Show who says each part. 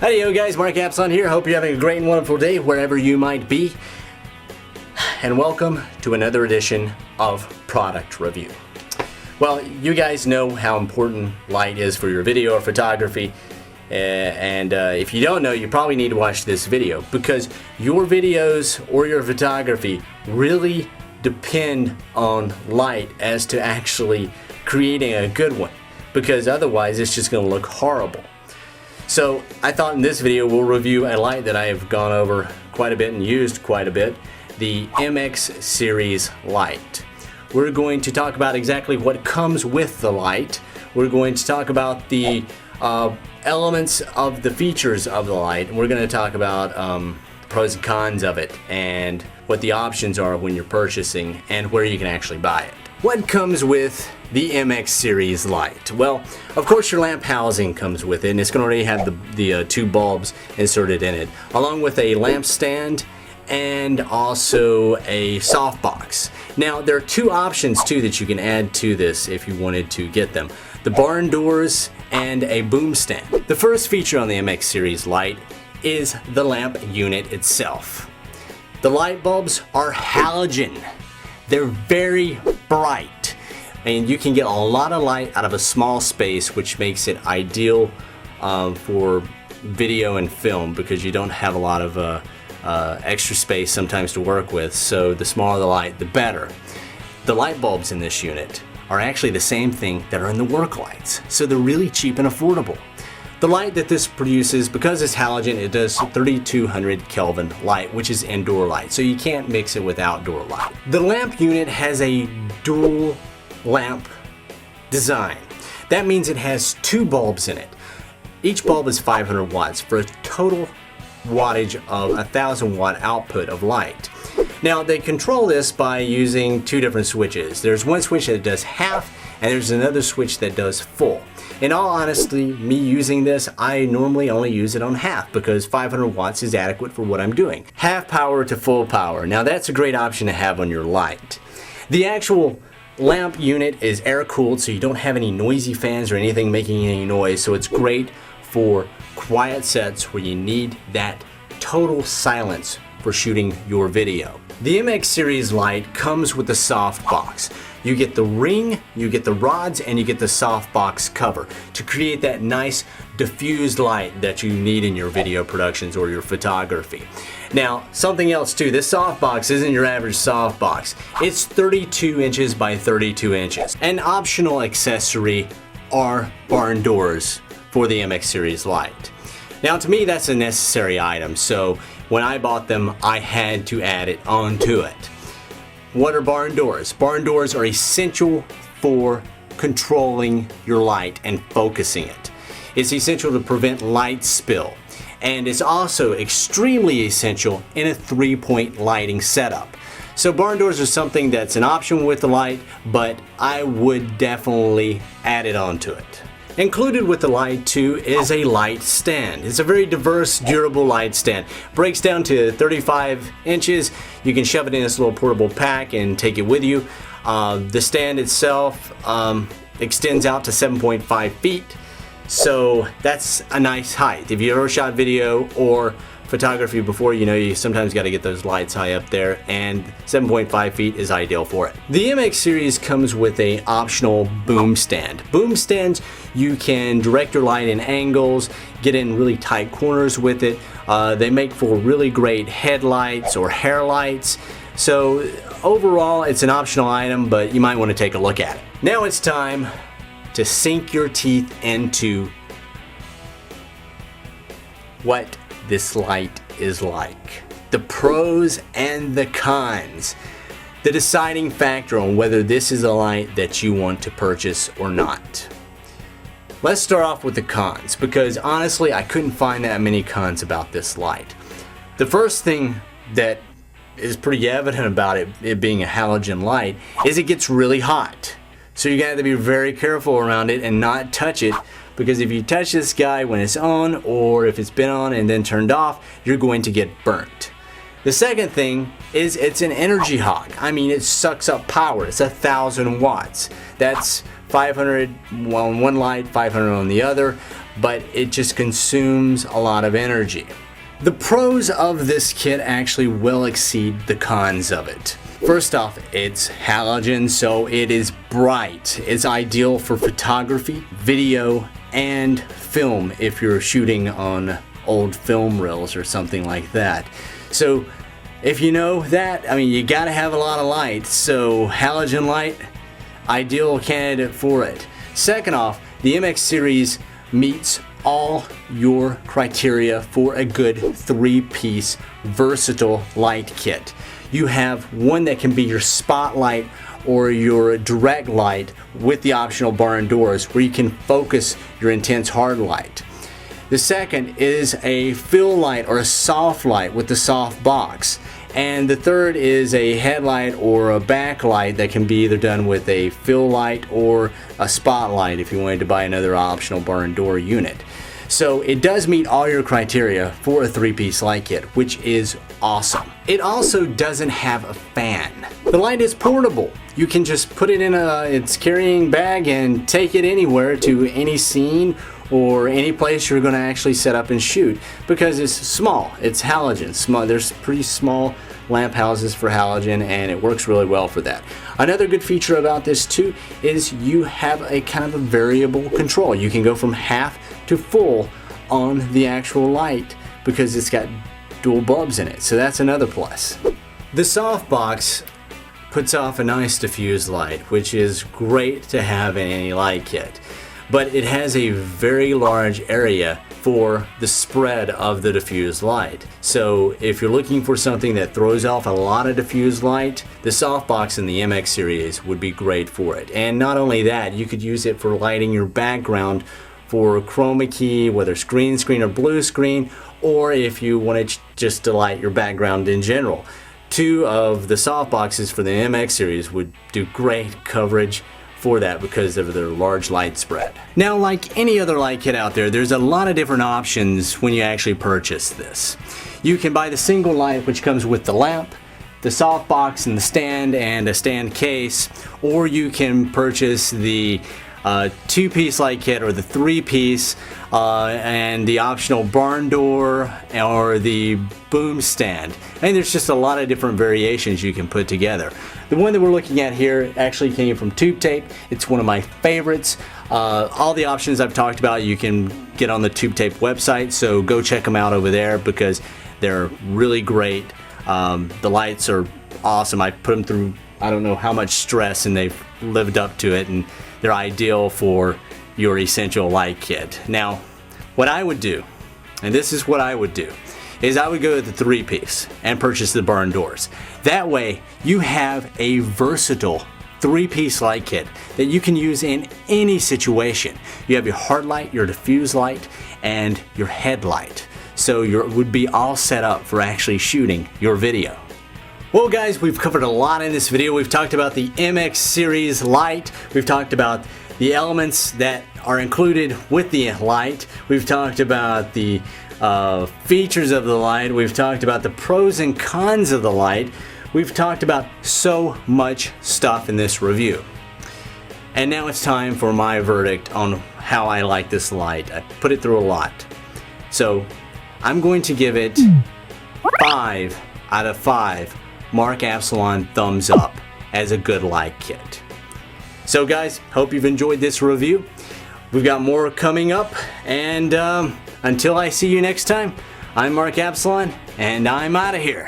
Speaker 1: Howdy yo guys, Mark Apson here. Hope you're having a great and wonderful day wherever you might be. And welcome to another edition of Product Review. Well, you guys know how important light is for your video or photography. And if you don't know, you probably need to watch this video because your videos or your photography really depend on light as to actually creating a good one, because otherwise it's just going to look horrible. So I thought in this video we'll review a light that I have gone over quite a bit and used quite a bit, the MX series light. We're going to talk about exactly what comes with the light. We're going to talk about the elements of the features of the light, and we're going to talk about pros and cons of it and what the options are when you're purchasing and where you can actually buy it. What comes with the MX series light? Well, of course your lamp housing comes with it, and it's going to already have the two bulbs inserted in it, along with a lamp stand and also a softbox. Now there are two options too that you can add to this if you wanted to get them: the barn doors and a boom stand. The first feature on the MX series light is the lamp unit itself. The light bulbs are halogen. They're very bright, and you can get a lot of light out of a small space, which makes it ideal for video and film because you don't have a lot of extra space sometimes to work with. So the smaller the light, the better. The light bulbs in this unit are actually the same thing that are in the work lights, so they're really cheap and affordable. The light that this produces, because it's halogen, it does 3200 Kelvin light, which is indoor light, so you can't mix it with outdoor light. The lamp unit has a dual lamp design. That means it has two bulbs in it. Each bulb is 500 watts for a total wattage of 1000 watt output of light. Now they control this by using two different switches. There's one switch that does half, and there's another switch that does full. In all honesty, me using this, I normally only use it on half because 500 watts is adequate for what I'm doing. Half power to full power. Now that's a great option to have on your light. The actual lamp unit is air cooled, so you don't have any noisy fans or anything making any noise, so it's great for quiet sets where you need that total silence for shooting your video. The MX series light comes with a soft box. You get the ring, you get the rods, and you get the soft box cover to create that nice diffused light that you need in your video productions or your photography. Now, something else too, this soft box isn't your average soft box. It's 32 inches by 32 inches. An optional accessory are barn doors for the MX series light. Now to me that's a necessary item, so when I bought them I had to add it onto it. What are barn doors? Barn doors are essential for controlling your light and focusing it. It's essential to prevent light spill, and it's also extremely essential in a 3-point lighting setup. So barn doors are something that's an option with the light, but I would definitely add it onto it. Included with the light too is a light stand. It's a very diverse, durable light stand. Breaks down to 35 inches. You can shove it in this little portable pack and take it with you. The stand itself extends out to 7.5 feet. So that's a nice height. If you ever shot video or photography before, you know you sometimes got to get those lights high up there, and 7.5 feet is ideal for it. The MX series comes with a optional boom stand. Boom stands, you can direct your light in angles, get in really tight corners with it. They make for really great headlights or hair lights. So overall it's an optional item, but you might want to take a look at it. Now it's time to sink your teeth into what this light is like. The pros and the cons. The deciding factor on whether this is a light that you want to purchase or not. Let's start off with the cons, because honestly I couldn't find that many cons about this light. The first thing that is pretty evident about it being a halogen light is it gets really hot. So you have to be very careful around it and not touch it, because if you touch this guy when it's on, or if it's been on and then turned off, you're going to get burnt. The second thing is it's an energy hog. I mean, it sucks up power. It's 1000 watts. That's 500 on one light, 500 on the other. but it just consumes a lot of energy. The pros of this kit actually will exceed the cons of it. First off, it's halogen, so it is bright. It's ideal for photography, video, and film if you're shooting on old film reels or something like that. So if you know that, I mean, you gotta have a lot of light, so halogen light, ideal candidate for it. Second off, the MX series meets all your criteria for a good 3-piece versatile light kit. You have one that can be your spotlight or your direct light with the optional barn doors where you can focus your intense hard light. The second is a fill light or a soft light with the soft box. And the third is a headlight or a backlight that can be either done with a fill light or a spotlight if you wanted to buy another optional barn door unit. So it does meet all your criteria for a 3-piece light kit, which is awesome. It also doesn't have a fan. The light is portable. You can just put it in its carrying bag and take it anywhere to any scene or any place you're going to actually set up and shoot, because it's small. It's halogen. Small. There's pretty small lamp houses for halogen, and it works really well for that. Another good feature about this too is you have a kind of a variable control. You can go from half to full on the actual light because it's got dual bulbs in it, so that's another plus. The softbox puts off a nice diffuse light, which is great to have in any light kit. But it has a very large area for the spread of the diffuse light. So if you're looking for something that throws off a lot of diffuse light, the softbox in the MX series would be great for it. And not only that, you could use it for lighting your background for chroma key, whether green screen or blue screen, or if you wanted just to light your background in general. 2 of the softboxes for the MX series would do great coverage for that because of their large light spread. Now, like any other light kit out there, there's a lot of different options when you actually purchase this. You can buy the single light, which comes with the lamp, the softbox and the stand and a stand case, or you can purchase the 2-piece light kit or the 3-piece and the optional barn door or the boom stand. And there's just a lot of different variations you can put together. The one that we're looking at here actually came from Tube Tape. It's one of my favorites. All the options I've talked about you can get on the Tube Tape website, so go check them out over there because they're really great. The lights are awesome. I put them through I don't know how much stress, and they've lived up to it, and they're ideal for your essential light kit. Now, what I would do, and this is what I would do, is I would go to the 3-piece and purchase the barn doors. That way, you have a versatile 3-piece light kit that you can use in any situation. You have your hard light, your diffuse light, and your headlight. So you would be all set up for actually shooting your video. Well guys, we've covered a lot in this video. We've talked about the MX series light. We've talked about the elements that are included with the light. We've talked about the features of the light. We've talked about the pros and cons of the light. We've talked about so much stuff in this review. And now it's time for my verdict on how I like this light. I put it through a lot. So I'm going to give it 5 out of 5 Mark Absalon thumbs up as a good light kit. So guys, hope you've enjoyed this review. We've got more coming up, and until I see you next time, I'm Mark Absalon, and I'm out of here.